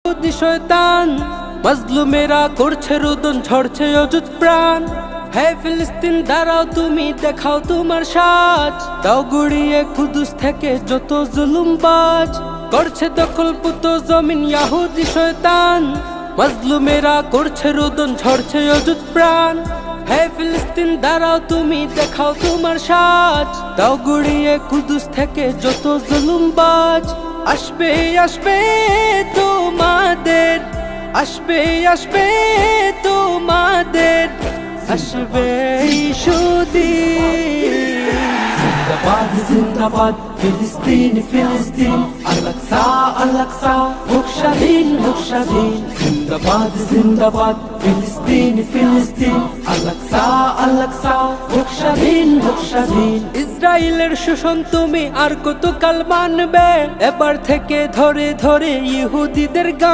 ইহুদি শয়তান মাজলুমেরা করছে রোদন, ঝরছে অযুত প্রাণ। হে ফিলিস্তিন দাঁড়াও, তুমি দেখাও তোমার সাজ, দাও গুড়িয়ে কুদুস থেকে যত জুলুমবাজ। করছে দখল পুত জমিন ইহুদি শয়তান, মাজলুমেরা করছে রোদন, ঝরছে অযুত প্রাণ। হে ফিলিস্তিন দাঁড়াও, তুমি দেখাও তোমার সাজ, দাও গুড়িয়ে কুদুস থেকে যত জুলুমবাজ। আসবে আসবে তোমাদের, আসবে আসবে তোমাদের, আসবে সুদিন। জিন্দাবাদ জিন্দাবাদ ফিলিস্তিন ফিলিস্তিন, আল-আকসা আল-আকসা হোক স্বাধীন হোক স্বাধীন। জিন্দাবাদ জিন্দাবাদ ফিলিস্তিন ফিলিস্তিন, আল-আকসা আল-আকসা হোক স্বাধীন হোক স্বাধীন। ইসরায়েলের শোষণ তুমি আর কতকাল মানবে? এবার থেকে ধরে ধরে ইহুদিদের গান